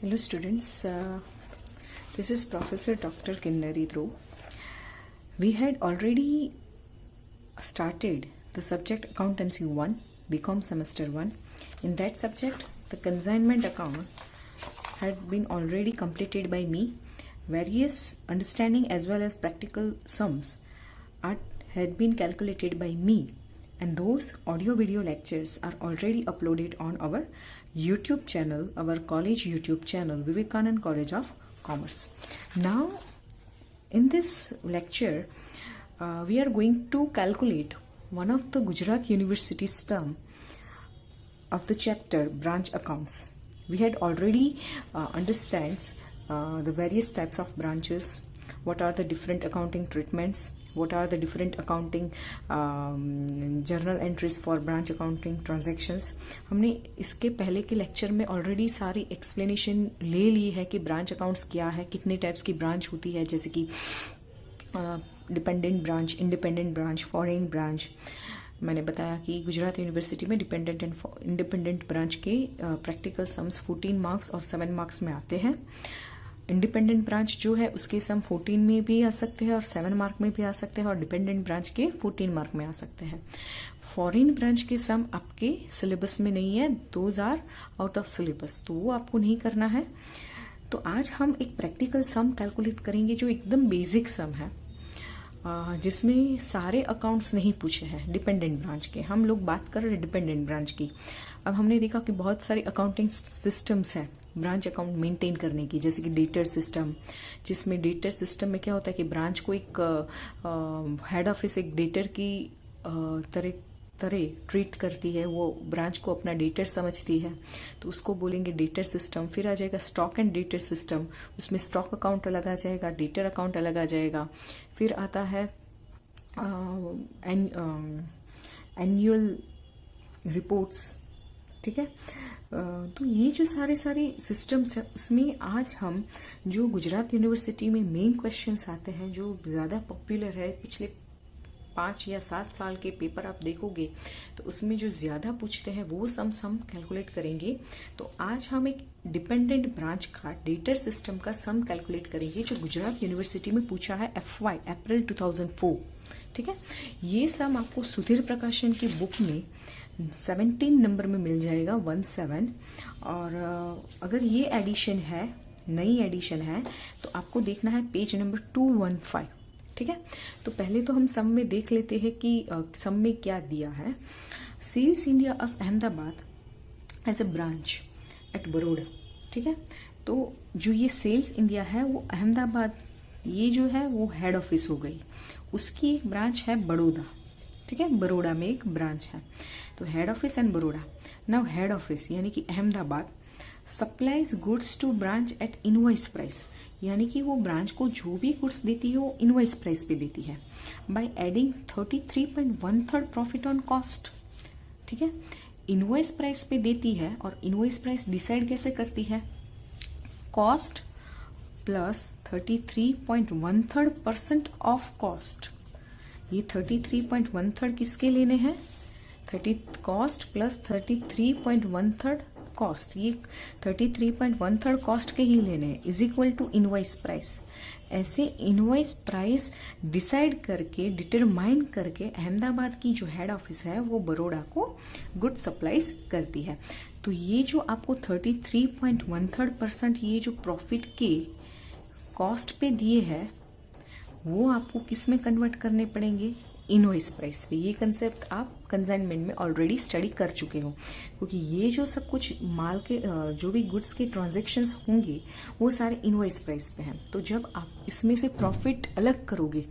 Hello students, this is Professor Dr. Kinnari Dhruv. We had already started the subject Accountancy 1, BCom Semester 1. In that subject, the consignment account had been already completed by me. Various understanding as well as practical sums had been calculated by me. And those audio video lectures are already uploaded on our YouTube channel, our college YouTube channel, Vivekanand College of Commerce. Now, in this lecture, we are going to calculate one of the Gujarat University's term of the chapter branch accounts. We had already understands the various types of branches, what are the different accounting treatments, what are the different accounting journal entries for branch accounting transactions. हमने इसके पहले के lecture में already सारी explanation ले ली है कि branch accounts क्या है, कितने टाइप्स की ब्रांच होती है, जैसे कि dependent branch, independent branch, foreign branch. मैंने बताया कि गुजरात यूनिवर्सिटी में डिपेंडेंट एंड इंडिपेंडेंट ब्रांच के प्रैक्टिकल सम्स 14 मार्क्स और 7 मार्क्स में आते हैं. इंडिपेंडेंट ब्रांच जो है उसके सम 14 में भी आ सकते हैं और 7 मार्क में भी आ सकते हैं, और डिपेंडेंट ब्रांच के 14 मार्क में आ सकते हैं. फॉरेन ब्रांच के सम आपके सिलेबस में नहीं है, those are out of syllabus, तो वो आपको नहीं करना है. तो आज हम एक प्रैक्टिकल सम कैलकुलेट करेंगे जो एकदम बेसिक सम है, जिसमें सारे अकाउंट्स नहीं पूछे हैं डिपेंडेंट ब्रांच के. हम लोग बात कर रहे हैं डिपेंडेंट ब्रांच की. अब हमने देखा कि बहुत सारे अकाउंटिंग सिस्टम्स हैं ब्रांच अकाउंट मेंटेन करने की, जैसे कि डेटर सिस्टम, जिसमें डेटर सिस्टम में क्या होता है कि ब्रांच को एक हेड ऑफिस एक डेटर की तरह ट्रीट करती है, वो ब्रांच को अपना डेटर समझती है, तो उसको बोलेंगे डेटर सिस्टम. फिर आ जाएगा स्टॉक एंड डेटर सिस्टम, उसमें स्टॉक अकाउंट अलग आ जाएगा, डेटर अकाउंट अलग आ जाएगा. फिर आता है एनुअल रिपोर्ट्स, ठीक है. तो ये जो सारे सिस्टम्स हैं उसमें आज हम जो गुजरात यूनिवर्सिटी में मेन क्वेश्चंस आते हैं, जो ज़्यादा पॉपुलर है, पिछले 5 या 7 साल के पेपर आप देखोगे तो उसमें जो ज़्यादा पूछते हैं वो सम्स हम कैलकुलेट करेंगे. तो आज हम एक डिपेंडेंट ब्रांच का डेटर सिस्टम का सम कैलकुलेट करेंगे जो गुजरात यूनिवर्सिटी में पूछा है FY अप्रैल 2004. ठीक है, ये सम आपको सुधीर प्रकाशन की बुक में 17 नंबर में मिल जाएगा, 17. और अगर ये एडिशन है, नई एडिशन है, तो आपको देखना है पेज नंबर 215. ठीक है, तो पहले तो हम सम में देख लेते हैं कि सम में क्या दिया है. Sales India of Ahmedabad as a branch at Baroda. ठीक है, तो जो ये सेल्स इंडिया है वो अहमदाबाद, ये जो है वो हेड ऑफिस हो गई, उसकी एक ब्रांच है बड़ौदा. ठीक है, बड़ौदा में एक ब्रांच है, तो head office and Baroda. Now head office यानी कि Ahmedabad supplies goods to branch at invoice price, यानी कि वो ब्रांच को जो भी गुड्स देती है वो इनवॉइस प्राइस पे देती है, by adding 33.13 profit on cost. ठीक है, इनवॉइस प्राइस पे देती है, और इनवॉइस प्राइस डिसाइड कैसे करती है, कॉस्ट प्लस 33.13% ऑफ कॉस्ट. ये 33.13 किसके लेने हैं, 30 कॉस्ट प्लस 33.13 कॉस्ट, ये 33.13 कॉस्ट के ही लेने हैं, is equal to invoice price. ऐसे इनवॉइस प्राइस डिसाइड करके, डिटरमाइन करके अहमदाबाद की जो हेड ऑफिस है वो बड़ौदा को गुड सप्लाईज करती है. तो ये जो आपको 33.13% ये जो प्रॉफिट के कॉस्ट पे दिए हैं वो आपको किस में कन्वर्ट करने पड़ेंगे, इनवॉइस प्राइस पे. ये कंसेप्ट आप कंसाइनमेंट में ऑलरेडी स्टडी कर चुके हो, क्योंकि ये जो सब कुछ माल के जो भी गुड्स के ट्रांजैक्शंस होंगे वो सारे इनवॉइस प्राइस पे हैं. तो जब आप इसमें से प्रॉफिट अलग करोगे,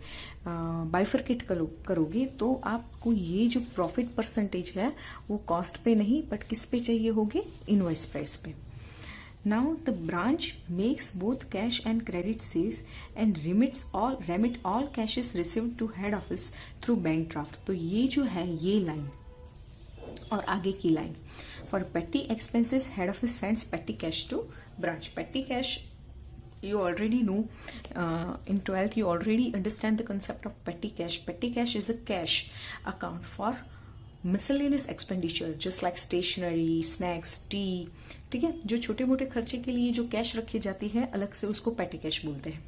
बाइफरकेट करोगे, तो आपको ये जो प्रॉफिट परसेंटेज है वो कॉस्ट पे नहीं बट किस पे चाहिए होगी, इनवॉइस प्राइस पे. Now the branch makes both cash and credit sales and remit all cashes received to head office through bank draft. तो ये जो है ये लाइन और आगे की line, for petty expenses head office sends petty cash to branch. Petty cash you already know, in 12th you already understand the concept of petty cash. Petty cash is a cash account for miscellaneous expenditure just like stationery, snacks, tea, ठीक है, जो छोटे मोटे खर्चे के लिए जो cash रखी जाती है अलग से, उसको पेटी कैश बोलते हैं।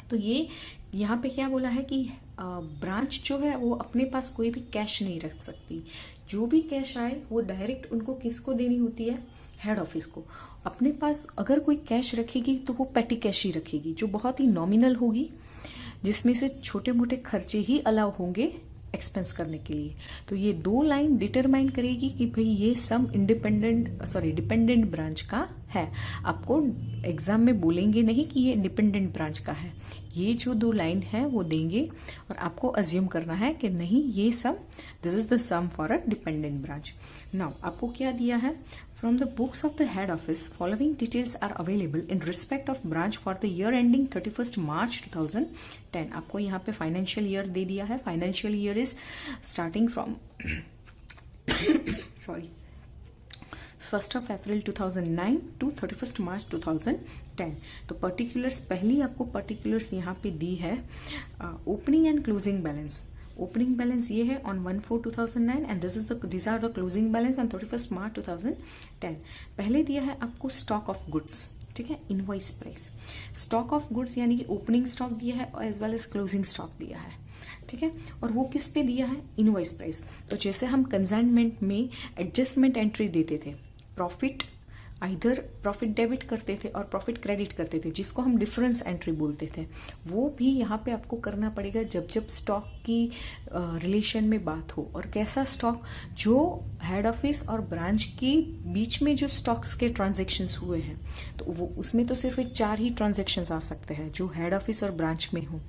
तो ये यहाँ पे क्या बोला है कि ब्रांच जो है वो अपने पास कोई भी कैश नहीं रख सकती। जो भी कैश आए वो डायरेक्ट उनको किसको देनी होती है? हेड ऑफिस को। अपने पास अगर कोई कैश रखेगी तो वो पेटी कैश ही रखेगी, जो बहुत ही नॉमिनल होगी, जिसमें से छोटे मोटे खर्चे ही अलाउ होंगे एक्सपेंस करने के लिए। तो ये दो लाइन डिटरमाइन करेगी कि भाई ये सम डिपेंडेंट ब्रांच का है। आपको एग्जाम में बोलेंगे नहीं कि ये इंडिपेंडेंट ब्रांच का है, ये जो दो लाइन है वो देंगे और आपको अज्यूम करना है कि नहीं ये sum, this is the sum for a dependent branch. Now आपको क्या दिया है? From the books of the head office, following details are available in respect of branch for the year ending 31st March 2010. आपको यहाँ पे financial year दे दिया है। Financial year is starting from 1st of April 2009 to 31st March 2010. तो particulars, पहली आपको particulars यहाँ पे दी है opening and closing balance. Opening balance ये है on 1/4/2009 and this are the closing balance on 31st March 2010। पहले दिया है आपको स्टॉक ऑफ गुड्स, ठीक है, invoice price. Stock of goods यानी कि ओपनिंग स्टॉक दिया है और as well as closing stock दिया है, ठीक है, और वो किस पे दिया है? Invoice price. तो जैसे हम कंसाइनमेंट में एडजस्टमेंट एंट्री देते थे, प्रॉफिट आइदर प्रॉफिट डेबिट करते थे और प्रॉफिट क्रेडिट करते थे, जिसको हम डिफरेंस एंट्री बोलते थे, वो भी यहाँ पे आपको करना पड़ेगा जब जब स्टॉक की रिलेशन में बात हो। और कैसा स्टॉक? जो हेड ऑफिस और ब्रांच के बीच में जो स्टॉक्स के ट्रांजेक्शन्स हुए हैं, तो वो उसमें तो सिर्फ 4 ही ट्रांजेक्शन्स आ सकते हैं जो हेड ऑफिस और ब्रांच में हो।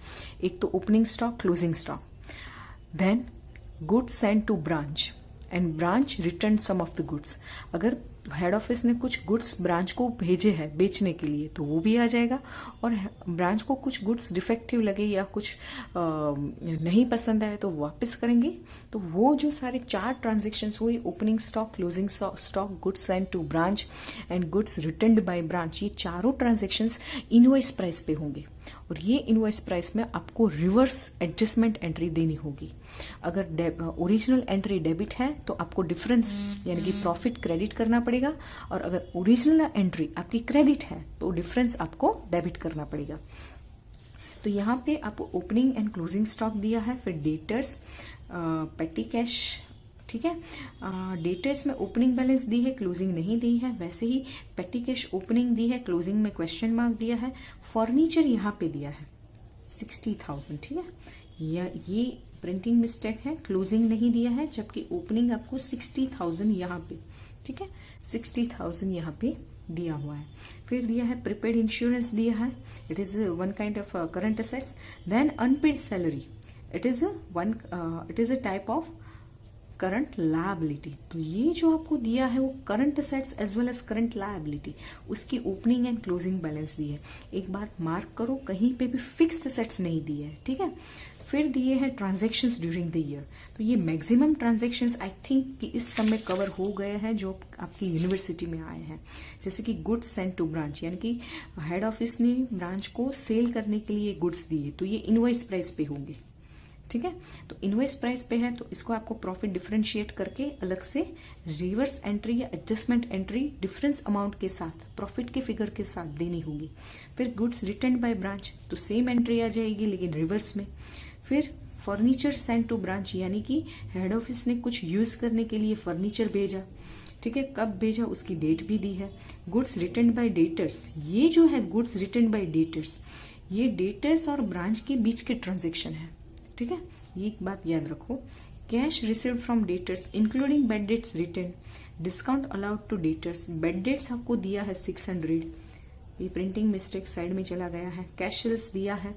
एक तो opening stock, closing stock, then goods send to branch and branch return some of the goods. अगर हेड ऑफिस ने कुछ गुड्स ब्रांच को भेजे हैं बेचने के लिए तो वो भी आ जाएगा, और ब्रांच को कुछ गुड्स डिफेक्टिव लगे या कुछ नहीं पसंद आए तो वापस करेंगे। तो वो जो सारे 4 ट्रांजेक्शन्स हुए, opening stock, closing stock, goods send to branch and goods returned by branch, ये चारों ट्रांजेक्शन्स इनवॉइस प्राइस पे होंगे। और ये इनवॉइस प्राइस में आपको रिवर्स एडजस्टमेंट एंट्री देनी होगी। अगर ओरिजिनल एंट्री डेबिट है तो आपको डिफरेंस यानी कि प्रॉफिट क्रेडिट करना पड़ेगा, और अगर ओरिजिनल एंट्री आपकी क्रेडिट है तो डिफरेंस आपको डेबिट करना पड़ेगा। तो यहाँ पे आपको ओपनिंग एंड क्लोजिंग स्टॉक दिया है, फिर डेटर्स, पेटी कैश, ठीक है। डेटर्स में ओपनिंग बैलेंस दी है, क्लोजिंग नहीं दी है। वैसे ही पेटी कैश ओपनिंग दी है, क्लोजिंग में क्वेश्चन मार्क दिया है। फर्नीचर यहाँ पे दिया है 60,000, ठीक है। ये प्रिंटिंग मिस्टेक है, क्लोजिंग नहीं दिया है, जबकि ओपनिंग आपको 60,000 यहाँ पे, ठीक है, 60,000 यहाँ पे दिया हुआ है। फिर दिया है प्रीपेड इंश्योरेंस दिया है, it is one kind of current assets. Then unpaid salary, it is a type of current liability. तो ये जो आपको दिया है वो current assets as well as current liability, उसकी ओपनिंग एंड क्लोजिंग बैलेंस दी है। एक बात मार्क करो, कहीं पे भी फिक्स्ड असेट्स नहीं दिए है, ठीक है। फिर दिए हैं ट्रांजैक्शंस ड्यूरिंग द ईयर। तो ये मैक्सिमम ट्रांजैक्शंस आई थिंक कि इस समय कवर हो गए हैं जो आपकी यूनिवर्सिटी में आए हैं। जैसे कि गुड्स सेंड टू ब्रांच, यानी कि हेड ऑफिस ने ब्रांच को सेल करने के लिए गुड्स दिए, तो ये इनवॉइस प्राइस पे होंगे, ठीक है। तो इनवॉइस प्राइस पे है तो इसको आपको प्रॉफिट डिफरेंशिएट करके अलग से रिवर्स एंट्री या एडजस्टमेंट एंट्री डिफरेंस अमाउंट के साथ, प्रॉफिट के फिगर के साथ देनी होगी। फिर गुड्स रिटर्न बाय ब्रांच, तो सेम एंट्री आ जाएगी लेकिन रिवर्स में। फिर फर्नीचर सेंड टू ब्रांच, यानी कि हेड ऑफिस ने कुछ यूज करने के लिए फर्नीचर भेजा, ठीक है, कब भेजा उसकी डेट भी दी है। गुड्स रिटर्न बाय डेटर्स, ये जो है गुड्स रिटर्न बाय डेटर्स, ये डेटर्स और ब्रांच के बीच के ट्रांजेक्शन है, ठीक है। ये एक बात याद रखो, cash received from debtors including bad debts return, discount allowed to debtors. Bad debts आपको दिया है 600, ये प्रिंटिंग मिस्टेक साइड में चला गया है। कैश सेल्स दिया है,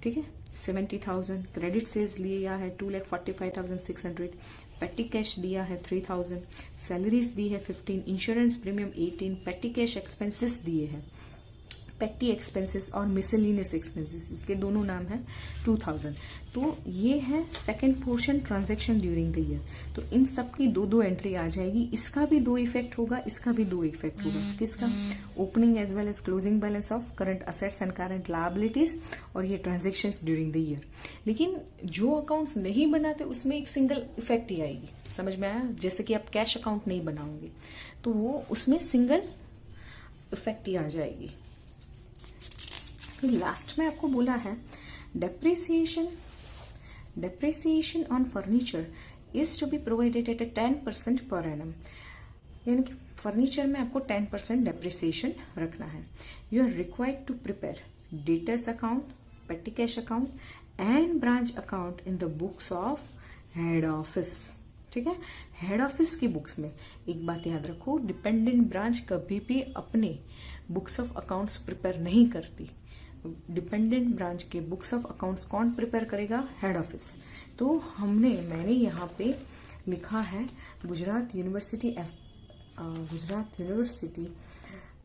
ठीक है, 70,000। क्रेडिट सेल्स लिया है 2,45,600। पेटी कैश दिया है 3,000। सैलरीज दी है 15, इंश्योरेंस प्रीमियम 18, पेटी कैश एक्सपेंसेस दिए हैं पेटी एक्सपेंसेस और मिसलिनियस एक्सपेंसेस, इसके दोनों नाम है 2000। तो ये है second portion transaction during the year. तो इन सब की दो दो एंट्री आ जाएगी। इसका भी दो इफेक्ट होगा, इसका भी दो इफेक्ट होगा। किसका? Opening as well as closing balance of current assets and current liabilities, और ये ट्रांजेक्शन ड्यूरिंग द ईयर। लेकिन जो अकाउंट्स नहीं बनाते उसमें एक सिंगल इफेक्ट ही आएगी। समझ में आया? जैसे कि आप कैश अकाउंट नहीं बनाओगे तो वो उसमें सिंगल इफेक्ट ही आ जाएगी। लास्ट में आपको बोला है depreciation on furniture is to be provided at 10% per annum, यानी कि फर्नीचर में आपको 10% डेप्रिसिएशन रखना है। You are required to prepare debtors account, petty cash account and branch account in the books of head office. ठीक है, head office की books में एक बात याद रखो, डिपेंडेंट ब्रांच कभी भी अपने बुक्स ऑफ अकाउंट्स प्रिपेयर नहीं करती। डिपेंडेंट ब्रांच के बुक्स ऑफ अकाउंट्स कौन प्रिपेयर करेगा? Head office. तो मैंने यहाँ पे लिखा है Gujarat university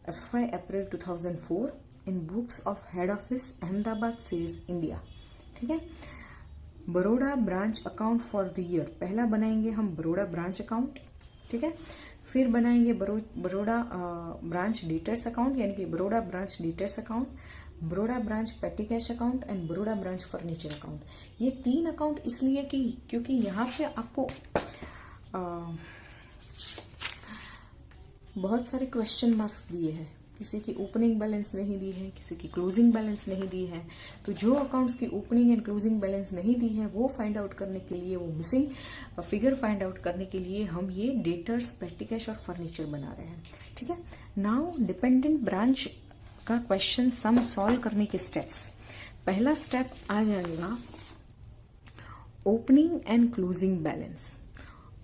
FY April 2004 in books of head office Ahmedabad sales India. ठीक है, Baroda branch account for the year, पहला बनाएंगे हम बड़ौदा ब्रांच अकाउंट। ठीक है, फिर बनाएंगे बड़ौदा ब्रांच डेटर्स अकाउंट, यानी कि Baroda branch debtors account, Baroda branch petty cash account and Baroda branch furniture account. ये 3 अकाउंट इसलिए कि क्योंकि यहाँ पे आपको बहुत सारे क्वेश्चन मार्क्स दिए हैं। किसी की ओपनिंग बैलेंस नहीं दी है, किसी की क्लोजिंग बैलेंस नहीं दी है। तो जो अकाउंट्स की ओपनिंग एंड क्लोजिंग बैलेंस नहीं दी है वो फाइंड आउट करने के लिए, वो मिसिंग फिगर फाइंड आउट करने के लिए हम ये डेटर्स, पेटी कैश और फर्नीचर बना रहे हैं। ठीक है, नाउ डिपेंडेंट ब्रांच का क्वेश्चन सम सॉल्व करने के स्टेप्स। पहला स्टेप आ जाएगा opening and closing balance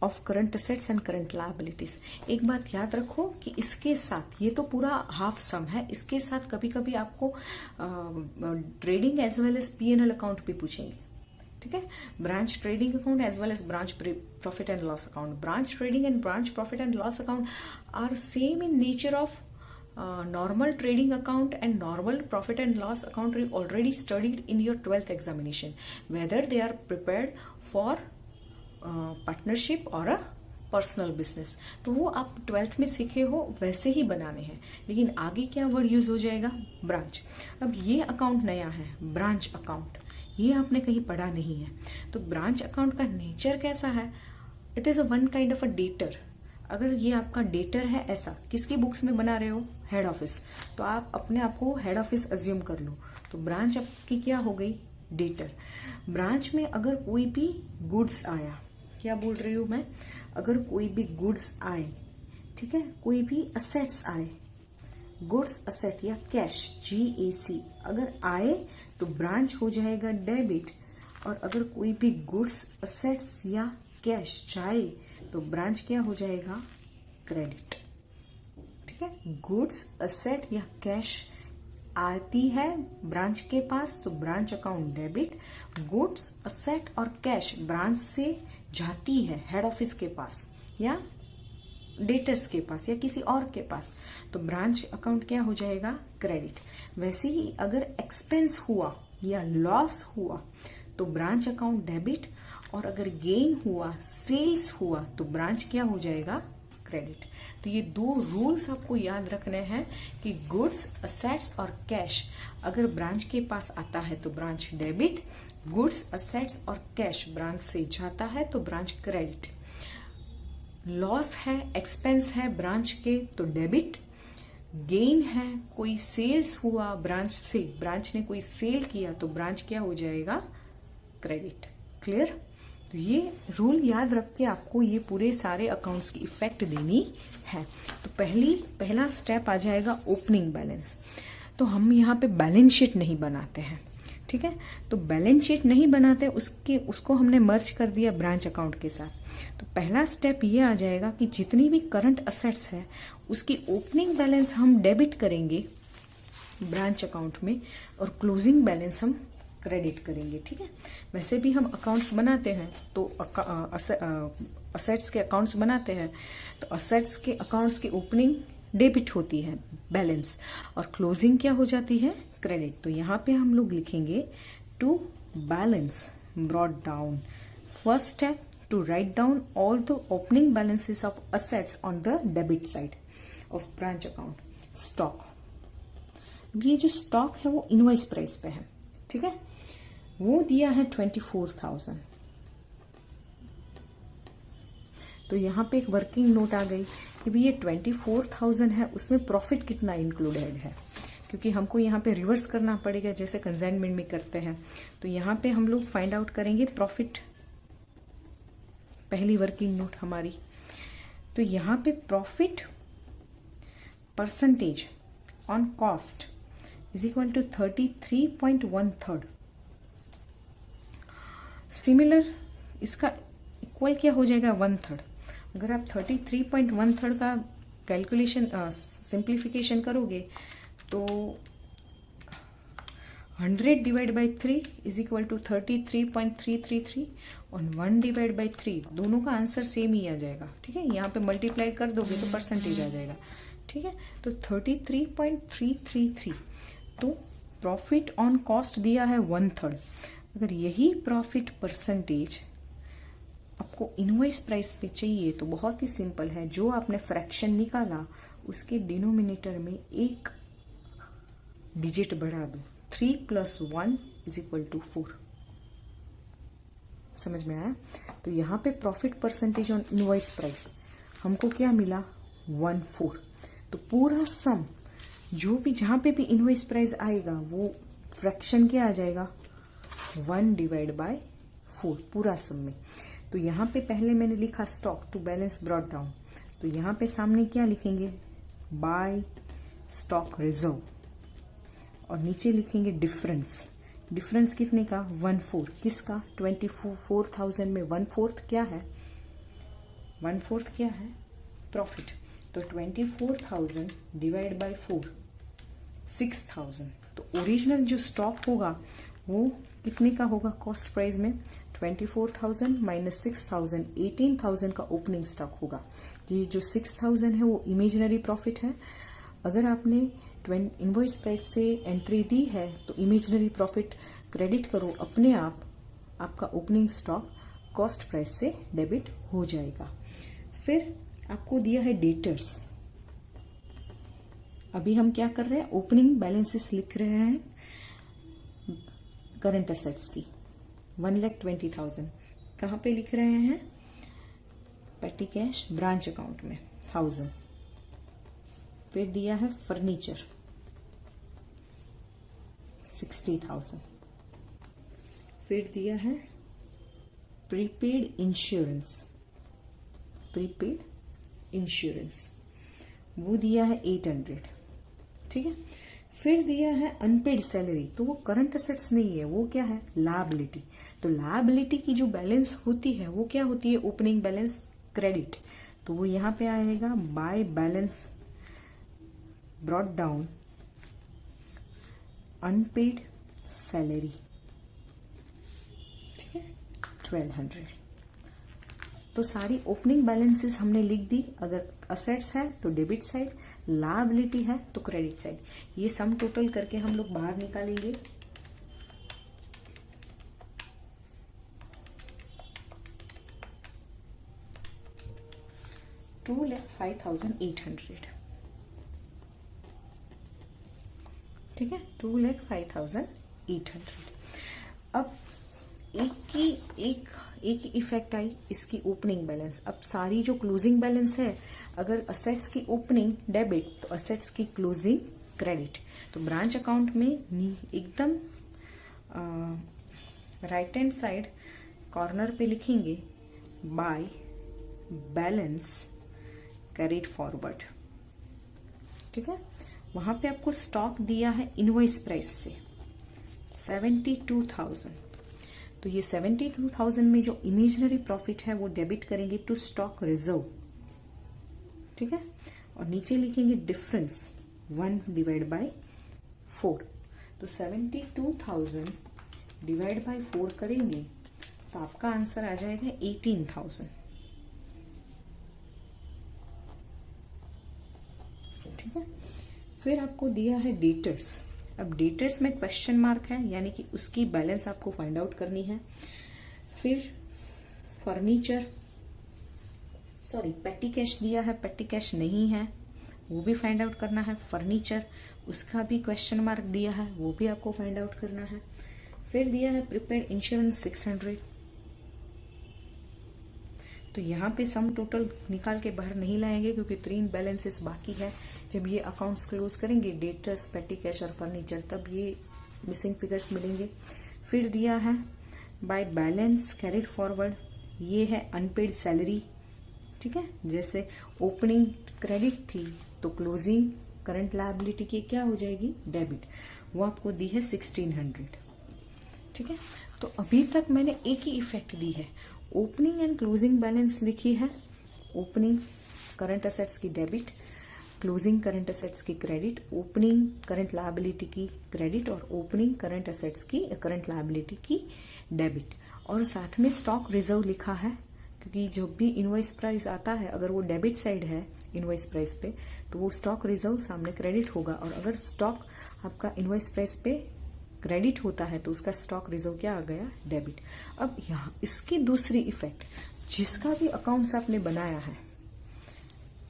of current assets and current liabilities. एक बात याद रखो कि इसके साथ, ये तो पूरा हाफ सम है, इसके साथ कभी कभी आपको trading as well as P&L account भी पूछेंगे। ठीक है, branch trading account as well as branch profit and loss account. Branch trading and branch profit and loss account are same in nature of normal trading account and normal profit and loss account are already studied in your 12th examination, whether they are prepared for partnership और a personal business. तो वो आप 12th में सीखे हो वैसे ही बनाने हैं, लेकिन आगे क्या वर्ड यूज हो जाएगा? ब्रांच। अब ये अकाउंट नया है, ब्रांच अकाउंट, ये आपने कहीं पढ़ा नहीं है। तो ब्रांच अकाउंट का नेचर कैसा है? It is a one kind of a debtor. अगर ये आपका डेटर है, ऐसा किसकी बुक्स में बना रहे हो? Head office. तो आप अपने आप को हेड ऑफिस अज्यूम कर लो। तो ब्रांच आपकी क्या हो गई? डेटर। ब्रांच में अगर कोई भी गुड्स आया, क्या बोल रही हूं मैं? अगर कोई भी गुड्स आए, ठीक है, कोई भी असेट्स आए, गुड्स असेट या कैश GAC अगर आए तो ब्रांच हो जाएगा डेबिट। और अगर कोई भी गुड्स असेट्स या कैश जाए तो ब्रांच क्या हो जाएगा? क्रेडिट। ठीक है, गुड्स असेट या कैश आती है ब्रांच के पास तो branch account debit. Goods asset और कैश ब्रांच से जाती है हेड ऑफिस के पास या डेटर्स के पास या किसी और के पास, तो ब्रांच अकाउंट क्या हो जाएगा? क्रेडिट। वैसे ही अगर एक्सपेंस हुआ या लॉस हुआ तो ब्रांच अकाउंट डेबिट, और अगर गेन हुआ, सेल्स हुआ तो ब्रांच क्या हो जाएगा? क्रेडिट। तो ये 2 रूल्स आपको याद रखने हैं कि गुड्स, असेट्स और कैश अगर ब्रांच के पास आता है तो ब्रांच डेबिट, गुड्स, असेट्स और कैश ब्रांच से जाता है तो ब्रांच क्रेडिट। लॉस है, एक्सपेंस है ब्रांच के तो डेबिट, गेन है, कोई सेल्स हुआ ब्रांच से, ब्रांच ने कोई सेल किया तो ब्रांच क्या हो जाएगा? क्रेडिट। क्लियर? तो ये रूल याद रख के आपको ये पूरे सारे अकाउंट्स की इफेक्ट देनी है। तो पहला स्टेप आ जाएगा ओपनिंग बैलेंस। तो हम यहाँ पे बैलेंस शीट नहीं बनाते हैं। ठीक है, तो बैलेंस शीट नहीं बनाते, उसको हमने मर्ज कर दिया ब्रांच अकाउंट के साथ। तो पहला स्टेप ये आ जाएगा कि जितनी भी करंट असेट्स है उसकी ओपनिंग बैलेंस हम डेबिट करेंगे ब्रांच अकाउंट में और क्लोजिंग बैलेंस हम क्रेडिट करेंगे। ठीक है, वैसे भी हम अकाउंट्स बनाते हैं तो असेट्स के अकाउंट्स बनाते हैं तो असेट्स के अकाउंट्स की ओपनिंग डेबिट होती है बैलेंस, और क्लोजिंग क्या हो जाती है, क्रेडिट। तो यहाँ पे हम लोग लिखेंगे to balance brought down, first step to write down all the opening balances of assets on the debit side of branch account. Stock, ये जो स्टॉक है वो इनवॉइस प्राइस पे है, ठीक है, वो दिया है 24,000। तो यहाँ पे एक वर्किंग नोट आ गई कि भाई ये 24,000 है, उसमें प्रॉफिट कितना इंक्लूडेड है, क्योंकि हमको यहाँ पे रिवर्स करना पड़ेगा जैसे कंसाइनमेंट में करते हैं। तो यहाँ पे हम लोग फाइंड आउट करेंगे प्रॉफिट, पहली वर्किंग नोट हमारी। तो यहाँ पे profit percentage on cost is equal to 33.13। Similar इसका इक्वल क्या हो जाएगा, 1/3। अगर आप 33.13 का कैलकुलेशन सिंप्लीफिकेशन करोगे तो 100 divide by 3 is equal to 33.333 और 1 डिवाइड बाई 3, दोनों का आंसर सेम ही आ जाएगा, ठीक है। यहाँ पे मल्टीप्लाई कर दोगे तो परसेंटेज आ जाएगा, ठीक है। तो 33.333, तो प्रॉफिट ऑन कॉस्ट दिया है 1/3। अगर यही प्रॉफिट परसेंटेज आपको इनवॉइस प्राइस पे चाहिए तो बहुत ही सिंपल है, जो आपने फ्रैक्शन निकाला उसके डिनोमिनेटर में एक डिजिट बढ़ा दो, 3 + 1 = 4। समझ में आया? तो यहाँ पे profit percentage on invoice price हमको क्या मिला, 1/4। तो पूरा सम जो भी जहां पे भी इनवॉइस प्राइस आएगा वो फ्रैक्शन क्या आ जाएगा, 1 डिवाइड बाय 4 पूरा सम में। तो यहाँ पे पहले मैंने लिखा stock to balance brought down, तो यहाँ पे सामने क्या लिखेंगे, बाय स्टॉक रिजर्व, और नीचे लिखेंगे डिफरेंस। डिफरेंस कितने का, 1/4। किसका, 24,000 में 1/4 क्या है, 1/4 क्या है, प्रॉफिट। तो 24,000 डिवाइड बाय 4, 6,000। तो ओरिजिनल जो स्टॉक होगा वो कितने का होगा कॉस्ट प्राइस में, 24,000 माइनस 6,000, 18,000 का ओपनिंग स्टॉक होगा। ये जो 6,000 है वो इमेजिनरी प्रॉफिट है। अगर आपने इनवॉइस प्राइस से एंट्री दी है तो इमेजिनरी प्रॉफिट क्रेडिट करो, अपने आप आपका ओपनिंग स्टॉक कॉस्ट प्राइस से डेबिट हो जाएगा। फिर आपको दिया है डेटर्स। अभी हम क्या कर रहे हैं, ओपनिंग बैलेंसेस लिख रहे हैं करंट असेट्स की, 1,20,000 कहाँ पे लिख रहे हैं, पेटी कैश ब्रांच अकाउंट में 1000। फिर दिया है फर्नीचर 60,000। फिर दिया है प्रीपेड इंश्योरेंस, वो दिया है 800, ठीक है। फिर दिया है अनपेड सैलरी, तो वो करंट असेट्स नहीं है, वो क्या है, लायबिलिटी। तो लायबिलिटी की जो बैलेंस होती है वो क्या होती है, ओपनिंग बैलेंस क्रेडिट। तो वो यहाँ पे आएगा by balance brought down unpaid salary, ठीक है, 1200। तो सारी ओपनिंग बैलेंसेस हमने लिख दी। अगर असेट्स है तो डेबिट साइड, लायबिलिटी है तो क्रेडिट साइड। ये सम टोटल करके हम लोग बाहर निकालेंगे। $2,05,800, ठीक है, 2,05,800। अब एक इफेक्ट आई इसकी ओपनिंग बैलेंस। अब सारी जो क्लोजिंग बैलेंस है, अगर असेट्स की ओपनिंग डेबिट तो असेट्स की क्लोजिंग क्रेडिट। तो ब्रांच अकाउंट में एकदम राइट हैंड साइड कॉर्नर पे लिखेंगे बाय बैलेंस कैरिड फॉरवर्ड, ठीक है। वहां पे आपको स्टॉक दिया है इनवॉइस प्राइस से 72,000। तो ये 72,000 में जो इमेजिनरी प्रॉफिट है वो डेबिट करेंगे टू स्टॉक रिजर्व, ठीक है। और नीचे लिखेंगे डिफरेंस 1 डिवाइड बाय 4। तो 72,000 डिवाइड बाय 4 करेंगे तो आपका आंसर आ जाएगा 18,000। ठीक है। फिर आपको दिया है डेटर्स। अब डेटर्स में क्वेश्चन मार्क है, यानी कि उसकी बैलेंस आपको फाइंड आउट करनी है। फिर फर्नीचर, सॉरी पेटी कैश दिया है, पेटी कैश नहीं है, वो भी फाइंड आउट करना है। फर्नीचर, उसका भी क्वेश्चन मार्क दिया है, वो भी आपको फाइंड आउट करना है। फिर दिया है प्रीपेड इंश्योरेंस 600, तो यहाँ पे सम टोटल निकाल के बाहर नहीं लाएंगे क्योंकि 3 बैलेंसेस बाकी है। जब ये अकाउंट्स क्लोज करेंगे डेटर्स, पेटी कैश और फर्नीचर, तब ये मिसिंग फिगर्स मिलेंगे। फिर दिया है बाय बैलेंस कैरिड फॉरवर्ड, ये है अनपेड सैलरी, ठीक है। जैसे ओपनिंग क्रेडिट थी तो क्लोजिंग करंट लायबिलिटी की क्या हो जाएगी, डेबिट, वो आपको दी है 1600, ठीक है। तो अभी तक मैंने एक ही इफेक्ट दी है, ओपनिंग एंड क्लोजिंग बैलेंस लिखी है। ओपनिंग करंट असेट्स की डेबिट, क्लोजिंग करंट असेट्स की क्रेडिट, ओपनिंग करंट लायबिलिटी की क्रेडिट और ओपनिंग करंट असेट्स की करंट लायबिलिटी की डेबिट। और साथ में स्टॉक रिजर्व लिखा है, क्योंकि जब भी इनवॉइस प्राइस आता है अगर वो डेबिट साइड है इनवॉइस प्राइस पे तो वो स्टॉक रिजर्व सामने क्रेडिट होगा, और अगर स्टॉक आपका इनवॉइस प्राइस पे क्रेडिट होता है तो उसका स्टॉक रिजर्व क्या आ गया, डेबिट। अब यहाँ इसकी दूसरी इफेक्ट, जिसका भी अकाउंट्स आपने बनाया है,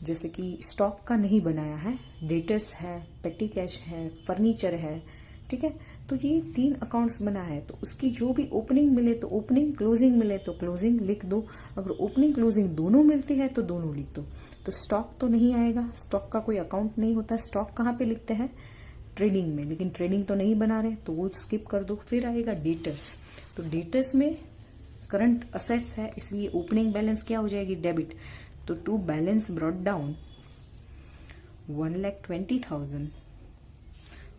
जैसे कि स्टॉक का नहीं बनाया है, डेटर्स है, पेटी कैश है, फर्नीचर है, ठीक है, तो ये 3 अकाउंट्स बना है, तो उसकी जो भी ओपनिंग मिले तो ओपनिंग, क्लोजिंग मिले तो क्लोजिंग लिख दो। अगर ओपनिंग क्लोजिंग दोनों मिलती है तो दोनों लिख दो। तो स्टॉक तो नहीं आएगा, स्टॉक का कोई अकाउंट नहीं होता। स्टॉक कहाँ पे लिखते हैं, ट्रेडिंग में, लेकिन ट्रेडिंग तो नहीं बना रहे तो वो स्किप कर दो। फिर आएगा डेटर्स, तो डेटर्स में करंट असेट्स है इसलिए ओपनिंग बैलेंस क्या हो जाएगी, डेबिट। तो टू बैलेंस ब्रॉट डाउन 1,20,000,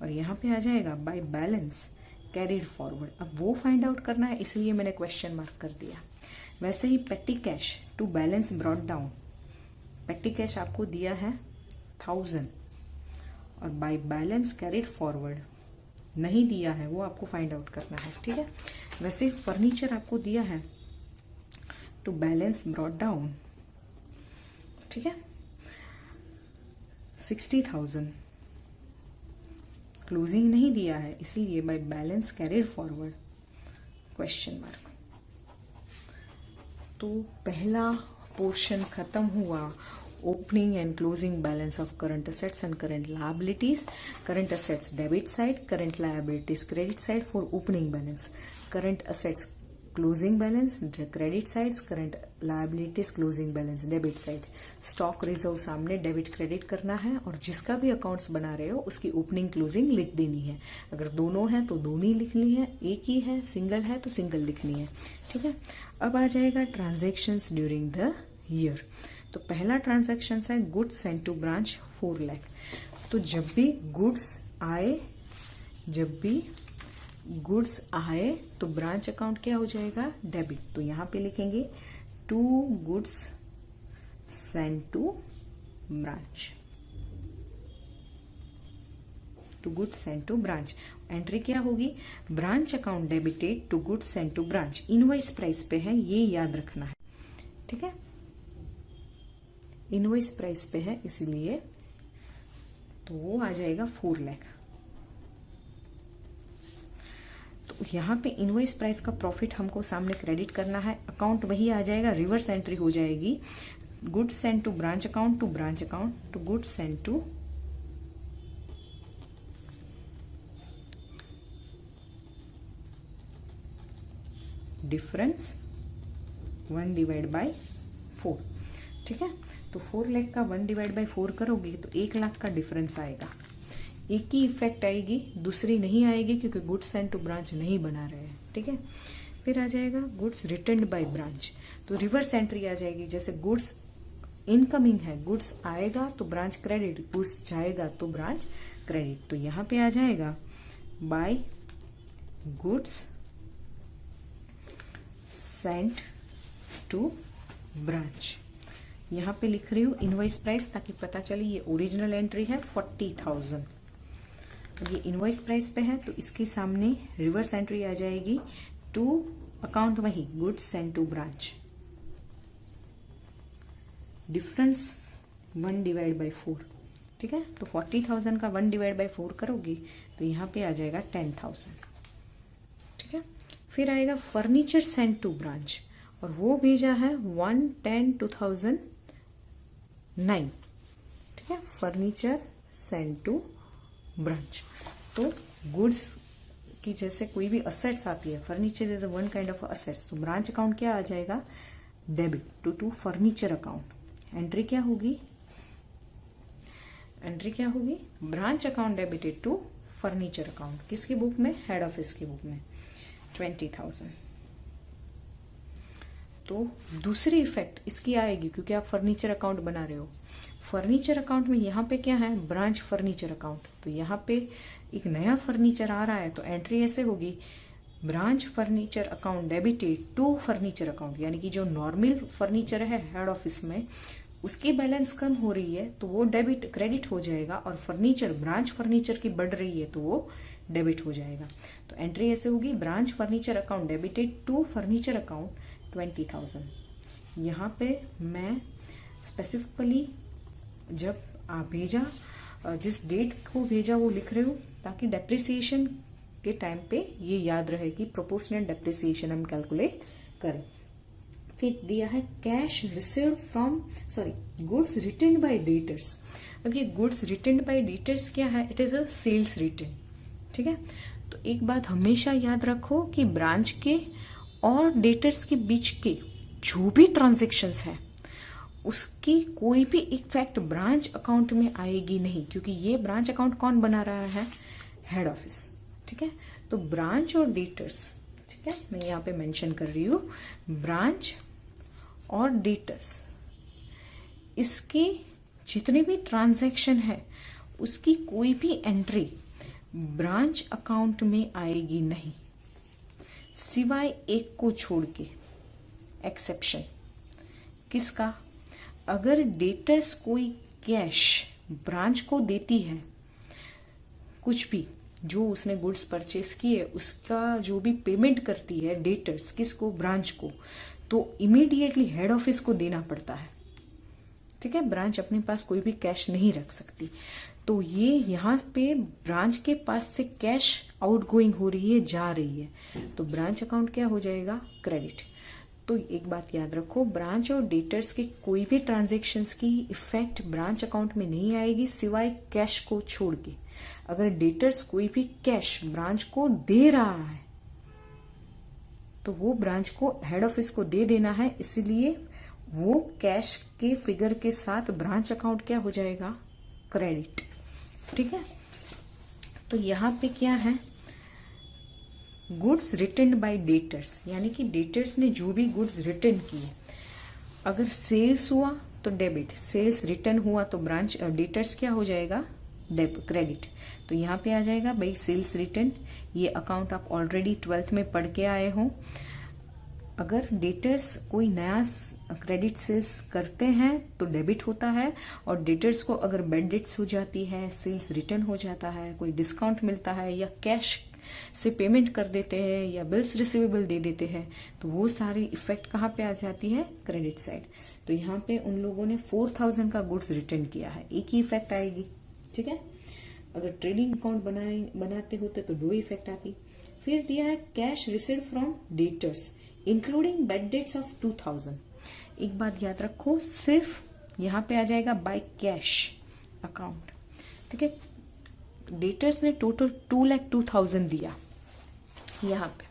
और यहाँ पे आ जाएगा बाय बैलेंस कैरिड फॉरवर्ड। अब वो फाइंड आउट करना है इसलिए मैंने क्वेश्चन मार्क कर दिया। वैसे ही petty cash to balance brought down, petty cash आपको दिया है 1000 और बाय बैलेंस कैरिड फॉरवर्ड नहीं दिया है, वो आपको फाइंड आउट करना है, ठीक है। वैसे फर्नीचर आपको दिया है टू बैलेंस ब्रॉट डाउन, ठीक है, 60,000, क्लोजिंग नहीं दिया है इसीलिए by balance carried forward question mark. तो पहला पोर्शन खत्म हुआ, opening and closing balance of current assets and current liabilities. Current assets debit side, current liabilities credit side for opening balance, current assets closing balance credit side, current liabilities closing balance debit side. Stock reserve सामने debit credit करना है, और जिसका भी accounts बना रहे हो उसकी ओपनिंग क्लोजिंग लिख देनी है। अगर दोनों है तो दोनों ही लिखनी है, एक ही है सिंगल है तो सिंगल लिखनी है, ठीक है। अब आ जाएगा ट्रांजेक्शन्स ड्यूरिंग द ईयर। तो पहला ट्रांजैक्शन है goods send to branch 4 lakh. तो जब भी गुड्स आए तो ब्रांच अकाउंट क्या हो जाएगा, डेबिट। तो यहां पे लिखेंगे to goods send to branch, to goods send to branch. Entry क्या होगी, branch account debited to goods send to branch. Invoice price पे है, ये याद रखना है, ठीक है। इनवॉइस प्राइस पे है इसलिए तो वो आ जाएगा 4 लाख। तो यहाँ पे इनवॉइस प्राइस का प्रॉफिट हमको सामने क्रेडिट करना है, अकाउंट वही आ जाएगा, रिवर्स एंट्री हो जाएगी, goods send to branch account to branch account to goods send to difference 1/4, ठीक है। तो 4 लाख का 1/4 करोगे तो 1 लाख का डिफरेंस आएगा। एक ही इफेक्ट आएगी, दूसरी नहीं आएगी क्योंकि गुड्स सेंड टू ब्रांच नहीं बना रहे हैं, ठीक है। फिर आ जाएगा गुड्स रिटर्न्ड बाय ब्रांच, तो रिवर्स एंट्री आ जाएगी। जैसे गुड्स इनकमिंग है, गुड्स आएगा तो ब्रांच क्रेडिट, गुड्स जाएगा तो ब्रांच क्रेडिट। तो यहां पे आ जाएगा by goods sent to branch. यहां पे लिख रही हूं इनवॉइस प्राइस ताकि पता चले ये ओरिजिनल एंट्री है 40,000, ये इनवॉइस प्राइस पे है तो इसके सामने रिवर्स एंट्री आ जाएगी टू अकाउंट वही goods send to branch, difference 1/4, ठीक है। तो 40,000 का 1/4 करोगे तो यहाँ पे आ जाएगा 10,000, ठीक है। फिर आएगा फर्नीचर सेंट टू ब्रांच, और वो भेजा है 1/10/2009, ठीक है। फर्नीचर सेंट टू ब्रांच, तो गुड्स की जैसे कोई भी असेट्स आती है, furniture is one kind of assets, तो ब्रांच अकाउंट क्या आ जाएगा, debit to furniture account. Entry क्या होगी, एंट्री क्या होगी, branch account debited to furniture account, किसकी बुक में, हेड ऑफिस की बुक में, 20,000। तो दूसरी इफेक्ट इसकी आएगी क्योंकि आप फर्नीचर अकाउंट बना रहे हो। फर्नीचर अकाउंट में यहाँ पे क्या है, ब्रांच फर्नीचर अकाउंट, तो यहाँ पे एक नया फर्नीचर आ रहा है, तो एंट्री ऐसे होगी, branch furniture account debited to furniture account, यानी कि जो नॉर्मल फर्नीचर है हेड ऑफिस में उसकी बैलेंस कम हो रही है तो वो डेबिट क्रेडिट हो जाएगा, और फर्नीचर ब्रांच फर्नीचर की बढ़ रही है तो वो डेबिट हो जाएगा। तो एंट्री ऐसे होगी, branch furniture account debited to furniture account 20,000। यहाँ पे मैं स्पेसिफिकली जब आप भेजा, जिस डेट को भेजा वो लिख रहे हो, ताकि डेप्रिसिएशन के टाइम पे ये याद रहे कि प्रोपोर्शनल डेप्रिसिएशन हम कैलकुलेट करें। फिर दिया है cash received from goods return by debtors. अब ये गुड्स रिटर्न बाय डेटर्स क्या है, it is a sales return, ठीक है। तो एक बात हमेशा याद रखो कि ब्रांच के और डेटर्स के बीच के जो भी ट्रांजेक्शन्स है उसकी कोई भी इफेक्ट ब्रांच अकाउंट में आएगी नहीं, क्योंकि ये ब्रांच अकाउंट कौन बना रहा है, हेड ऑफिस, ठीक है। तो ब्रांच और डेटर्स, ठीक है, मैं यहाँ पे मेंशन कर रही हूँ, ब्रांच और डेटर्स, इसके जितने भी ट्रांजैक्शन है उसकी कोई भी एंट्री ब्रांच अकाउंट में आएगी नहीं, सिवाय एक को छोड़ के, एक्सेप्शन किसका, अगर डेटर्स कोई कैश ब्रांच को देती है, कुछ भी जो उसने गुड्स परचेस किए उसका जो भी पेमेंट करती है डेटर्स, किसको, ब्रांच को, तो इमीडिएटली हेड ऑफिस को देना पड़ता है, ठीक है। ब्रांच अपने पास कोई भी कैश नहीं रख सकती, तो ये यहाँ पे ब्रांच के पास से कैश आउटगोइंग हो रही है, जा रही है, तो ब्रांच अकाउंट क्या हो जाएगा, क्रेडिट। तो एक बात याद रखो, ब्रांच और डेटर्स के कोई भी ट्रांजेक्शन्स की इफेक्ट ब्रांच अकाउंट में नहीं आएगी सिवाय कैश को छोड़ के। अगर डेटर्स कोई भी कैश ब्रांच को दे रहा है तो वो ब्रांच को हेड ऑफिस को दे देना है, इसलिए वो कैश के फिगर के साथ ब्रांच अकाउंट क्या हो जाएगा, क्रेडिट, ठीक है। तो यहाँ पे क्या है, गुड्स रिटर्न बाय डेटर्स, यानी कि डेटर्स ने जो भी गुड्स रिटर्न किए, अगर सेल्स हुआ तो डेबिट, सेल्स रिटर्न हुआ तो ब्रांच डेटर्स क्या हो जाएगा, क्रेडिट। तो यहाँ पे आ जाएगा भाई सेल्स रिटर्न, ये अकाउंट आप ऑलरेडी 12th में पढ़ के आए हो। अगर डेटर्स कोई नया क्रेडिट सेल्स करते हैं तो डेबिट होता है, और डेटर्स को अगर बैड डेट्स हो जाती है, सेल्स रिटर्न हो जाता है, कोई डिस्काउंट मिलता है या कैश से पेमेंट कर देते हैं या बिल्स रिसीवेबल दे देते हैं, तो वो सारी इफेक्ट कहाँ पे आ जाती है, क्रेडिट साइड। तो यहाँ पे उन लोगों ने 4,000 का गुड्स रिटर्न किया है, एक ही इफेक्ट आएगी, ठीक है। अगर ट्रेडिंग अकाउंट बनाते होते तो 2 इफेक्ट आती। फिर दिया है cash received from debtors including bad debts of 2,000। एक बात याद रखो, सिर्फ यहाँ पे आ जाएगा बाय कैश अकाउंट, ठीक है। डेटर्स ने टोटल 2,02,000 दिया, यहाँ पे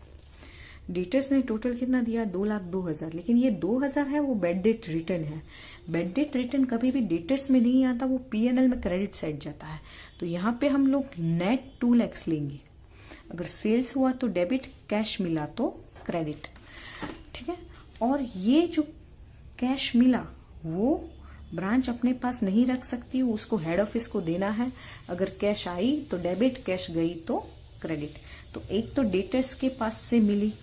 डेटर्स ने टोटल कितना दिया, 2,02,000, लेकिन ये 2,000 है वो बैड डेट रिटर्न है। बैड डेट रिटर्न कभी भी डेटर्स में नहीं आता, वो पीएनएल में क्रेडिट साइड जाता है। तो यहाँ पे हम लोग नेट 2 लाख लेंगे, अगर सेल्स हुआ तो डेबिट, कैश मिला तो क्रेडिट, ठीक है। और ये जो कैश मिला वो ब्रांच अपने पास नहीं रख सकती, वो उसको हेड ऑफिस को देना है। अगर कैश आई तो डेबिट, कैश गई तो क्रेडिट। तो एक तो डेटर्स के पास से मिली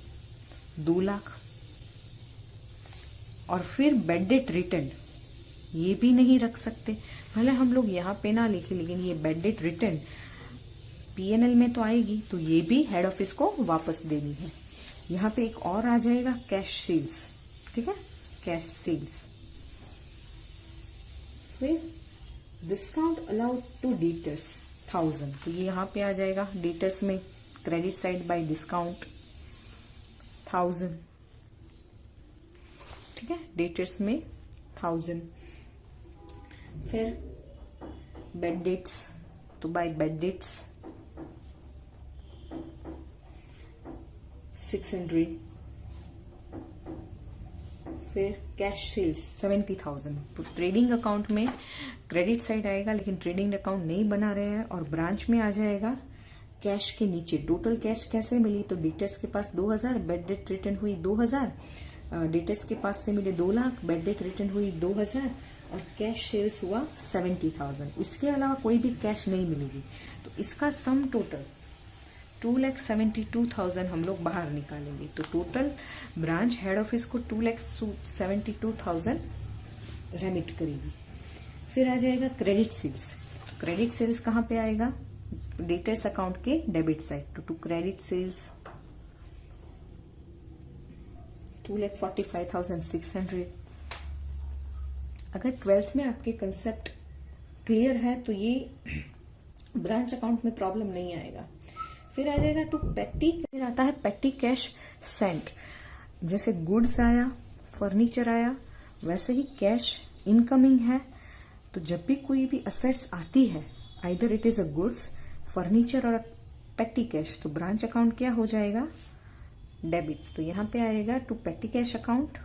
2 लाख, और फिर बैड डेट रिटर्न ये भी नहीं रख सकते, भले हम लोग यहाँ पे ना लिखे, लेकिन ये बैड डेट रिटर्न पीएनएल में तो आएगी, तो ये भी हेड ऑफिस को वापस देनी है। यहाँ पे एक और आ जाएगा कैश सेल्स, ठीक है, कैश सेल्स। फिर डिस्काउंट अलाउड टू डेटर्स 1000, तो ये यहाँ पे आ जाएगा डेटर्स में, क्रेडिट साइड बाय डिस्काउंट 1000, ठीक है, डेटर्स में 1000। फिर बेड डेट्स, तो बाय बेड डेट्स 600। फिर कैश सेल्स 70,000, तो ट्रेडिंग अकाउंट में क्रेडिट साइड आएगा लेकिन ट्रेडिंग अकाउंट नहीं बना रहे हैं और ब्रांच में आ जाएगा कैश के नीचे। टोटल कैश कैसे मिली, तो डेटर्स के पास 2000, बेड डेट रिटर्न हुई 2000, डेटर्स के पास से मिले 2 लाख, बेड डेट रिटर्न हुई 2000 और कैश सेल्स हुआ 70,000। इसके अलावा कोई भी कैश नहीं मिलेगी, तो इसका सम टोटल 2,72,000 हम लोग बाहर निकालेंगे। तो टोटल ब्रांच हेड ऑफिस को 2,72,000 रेमिट करेगी। फिर आ जाएगा क्रेडिट सेल्स। क्रेडिट सेल्स कहाँ पे आएगा, डेटर्स अकाउंट के डेबिट साइड, तो क्रेडिट सेल्स 2,45,600। अगर 12th में आपके कंसेप्ट क्लियर है तो ये ब्रांच अकाउंट में प्रॉब्लम नहीं आएगा। फिर आ जाएगा टू पेटी, फिर आता है पेटी कैश सेंट। जैसे गुड्स आया, फर्नीचर आया, वैसे ही कैश इनकमिंग है। तो जब भी कोई भी असेट्स आती है, either it is a goods, furniture और पेटी कैश, तो ब्रांच अकाउंट क्या हो जाएगा, डेबिट। तो यहां पे आएगा टू पेटी कैश अकाउंट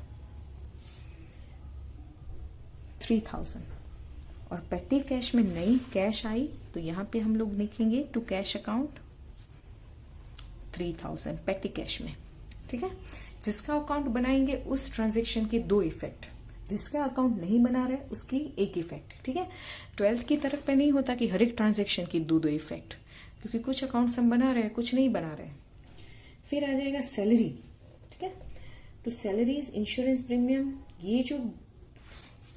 3000 और पेटी कैश में नई कैश आई तो यहां पे हम लोग लिखेंगे टू कैश अकाउंट 3000 पेटी कैश में, ठीक है। जिसका अकाउंट बनाएंगे उस ट्रांजेक्शन के 2 इफेक्ट, जिसका अकाउंट नहीं बना रहे उसकी एक इफेक्ट, ठीक है। 12th की तरफ पे नहीं होता कि हर एक ट्रांजेक्शन की 2 इफेक्ट, क्योंकि कुछ अकाउंट्स हम बना रहे हैं, कुछ नहीं बना रहे। फिर आ जाएगा सैलरी, ठीक है। तो सैलरीज, इंश्योरेंस प्रीमियम, ये जो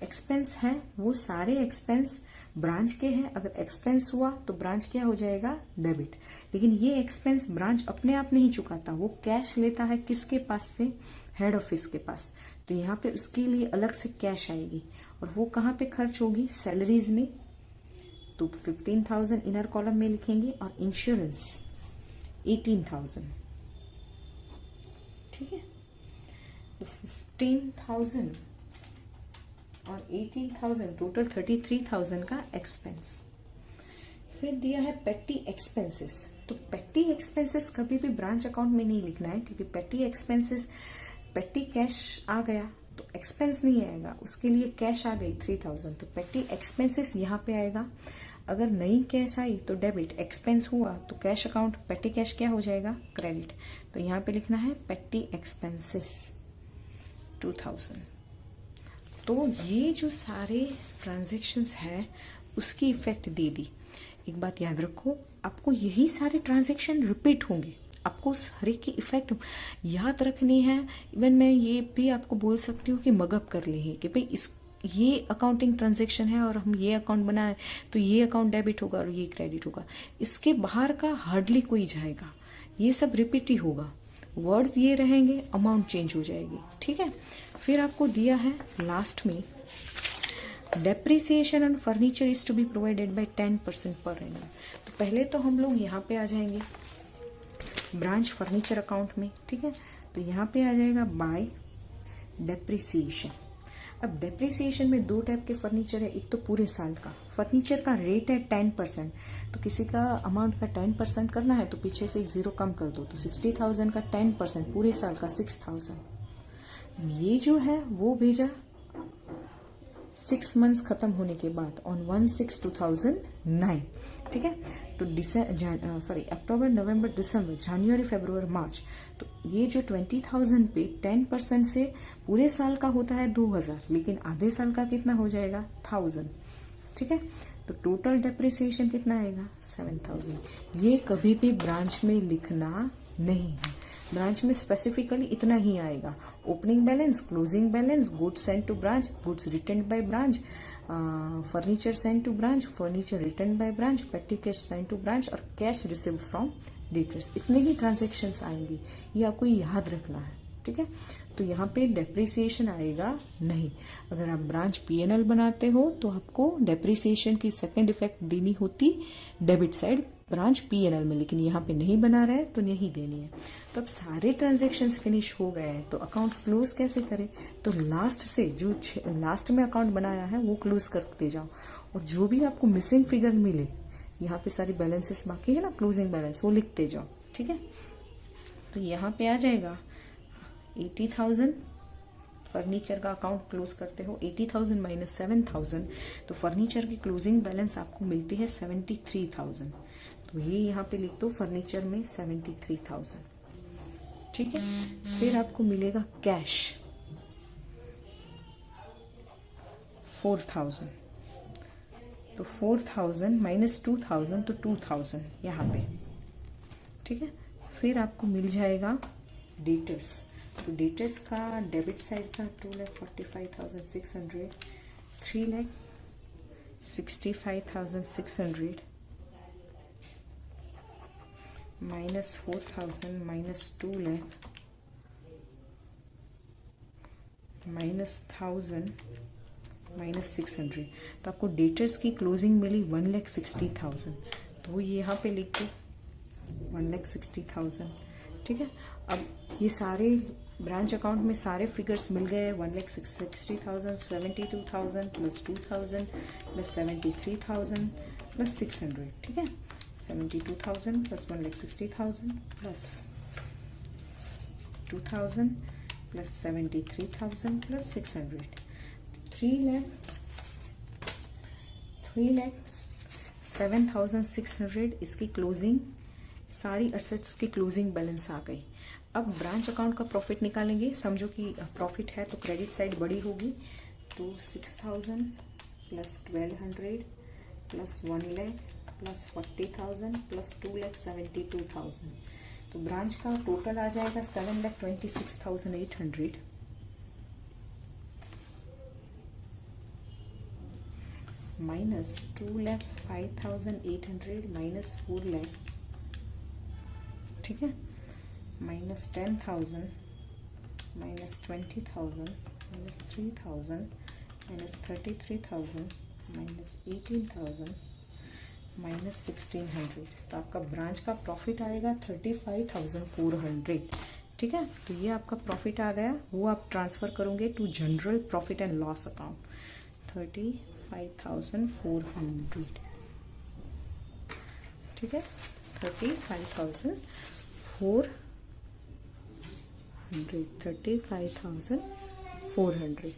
एक्सपेंस है वो सारे एक्सपेंस ब्रांच के हैं। अगर एक्सपेंस हुआ तो ब्रांच क्या हो जाएगा, डेबिट। लेकिन ये एक्सपेंस ब्रांच अपने आप नहीं चुकाता, वो कैश लेता है किसके पास से, हेड ऑफिस के पास। तो यहाँ पे उसके लिए अलग से कैश आएगी और वो कहाँ पे खर्च होगी, सैलरीज में। तो 15,000 इनर कॉलम में लिखेंगे और इंश्योरेंस 18,000, ठीक है। तो 15,000 और 18,000 टोटल 33,000 का एक्सपेंस। फिर दिया है पेटी एक्सपेंसेस। तो पेटी एक्सपेंसेस कभी भी ब्रांच अकाउंट में नहीं लिखना है, क्योंकि पेटी एक्सपेंसेस, पेटी कैश आ गया तो एक्सपेंस नहीं आएगा, उसके लिए कैश आ गई 3000, तो पेटी एक्सपेंसेस यहाँ पे आएगा। अगर नई कैश आई तो डेबिट, एक्सपेंस हुआ तो कैश अकाउंट, पेटी कैश क्या हो जाएगा, क्रेडिट। तो यहाँ पे लिखना है पेटी एक्सपेंसेस 2000। तो ये जो सारे ट्रांजैक्शंस हैं उसकी इफेक्ट दे दी। एक बात याद रखो, आपको यही सारे ट्रांजैक्शन रिपीट होंगे, आपको उस हर एक की इफेक्ट याद रखनी है। इवन मैं ये भी आपको बोल सकती हूँ कि मगअप कर ले कि भाई ये अकाउंटिंग ट्रांजैक्शन है और हम ये अकाउंट बनाए तो ये अकाउंट डेबिट होगा और ये क्रेडिट होगा। इसके बाहर का हार्डली कोई जाएगा, ये सब रिपीट ही होगा, वर्ड्स ये रहेंगे, अमाउंट चेंज हो जाएगी, ठीक है। फिर आपको दिया है लास्ट में, depreciation on furniture is to be provided by 10% per annum. तो पहले तो हम लोग यहाँ पे आ जाएंगे ब्रांच फर्नीचर अकाउंट में, ठीक है। तो यहाँ पे आ जाएगा बाय डेप्रिसिएशन। अब डेप्रिसिएशन में 2 टाइप के फर्नीचर है, एक तो पूरे साल का फर्नीचर का रेट है 10%, तो किसी का अमाउंट का 10% करना है तो पीछे से एक 0 कम कर दो, तो 60,000 का 10% पूरे साल का 6,000। ये जो है वो भेजा 6 मंथ्स खत्म होने के बाद ऑन 1/6/2009, ठीक है। तो अक्टूबर, नवंबर, दिसंबर, जनवरी, फरवरी, मार्च, तो ये जो 20,000 पे 10% से पूरे साल का होता है 2,000, लेकिन आधे साल का कितना हो जाएगा 1,000, ठीक है। तो टोटल डेप्रिसिएशन कितना आएगा 7,000। ये कभी भी ब्रांच में लिखना नहीं है, ब्रांच में स्पेसिफिकली इतना ही आएगा। Opening balance, closing balance, goods sent to branch, goods return by branch, furniture sent to branch, furniture return by branch, petty cash sent to branch और कैश रिसीव फ्रॉम डेटर्स। इतने ही transactions आएंगी, ये आपको याद रखना है, ठीक है। तो यहाँ पे डेप्रिसिएशन आएगा नहीं। अगर आप ब्रांच पीएनएल बनाते हो तो आपको डेप्रिसिएशन की सेकंड इफेक्ट देनी होती डेबिट साइड ब्रांच पीएनएल में, लेकिन यहाँ पे नहीं बना रहा है तो नहीं देनी है। तो अब सारे ट्रांजेक्शन्स फिनिश हो गए हैं, तो अकाउंट्स क्लोज कैसे करें? तो लास्ट से जो लास्ट में अकाउंट बनाया है वो क्लोज करते जाओ, और जो भी आपको मिसिंग फिगर मिले, यहाँ पे सारी बैलेंसेस बाकी है ना, क्लोजिंग बैलेंस, वो लिखते जाओ, ठीक है। तो यहाँ पे आ जाएगा 80,000, फर्नीचर का अकाउंट क्लोज करते हो 80,000 माइनस 7,000, तो फर्नीचर की क्लोजिंग बैलेंस आपको मिलती है 73,000। तो ये यहाँ पे लिख दो फर्नीचर में 73,000, ठीक है। फिर आपको मिलेगा कैश 4,000, तो 4,000 माइनस 2,000 तो 2,000 यहाँ पे, ठीक है। फिर आपको मिल जाएगा डेटर्स, तो डेटर्स का डेबिट साइड का 2,45,600, 3,65,600 minus 4,000 minus 2 lakh minus 1,000 minus 600, तो आपको डेटर्स की क्लोजिंग मिली 1,60,000, तो ये यहाँ पे लिख दो 1,60,000, ठीक है। अब ये सारे ब्रांच अकाउंट में सारे फिगर्स मिल गए, 1,60,000, 72,000 प्लस 2,000 प्लस 73,000 प्लस 600, ठीक है। 72,000 प्लस 1,60,000 प्लस 2,000 प्लस 73,000 प्लस 600, 3,07,600 इसकी क्लोजिंग, सारी एसेट्स की क्लोजिंग बैलेंस आ गई। अब ब्रांच अकाउंट का प्रॉफिट निकालेंगे। समझो कि प्रॉफिट है तो क्रेडिट साइड बड़ी होगी, तो 6,000 plus 1,200 plus 1 lakh plus 40,000 plus 2,72,000, तो ब्रांच का टोटल आ जाएगा 7,26,800 माइनस 2,05,800 माइनस 4 लाख, ठीक है, minus 10,000 minus 20,000 minus 3,000 minus 33,000 minus 18,000 minus 1,600, तो आपका ब्रांच का प्रॉफिट आएगा 35,400, ठीक है। तो ये आपका प्रॉफिट आ गया, वो आप ट्रांसफर करोगे to general profit and loss account 35,400, ठीक है। 35,400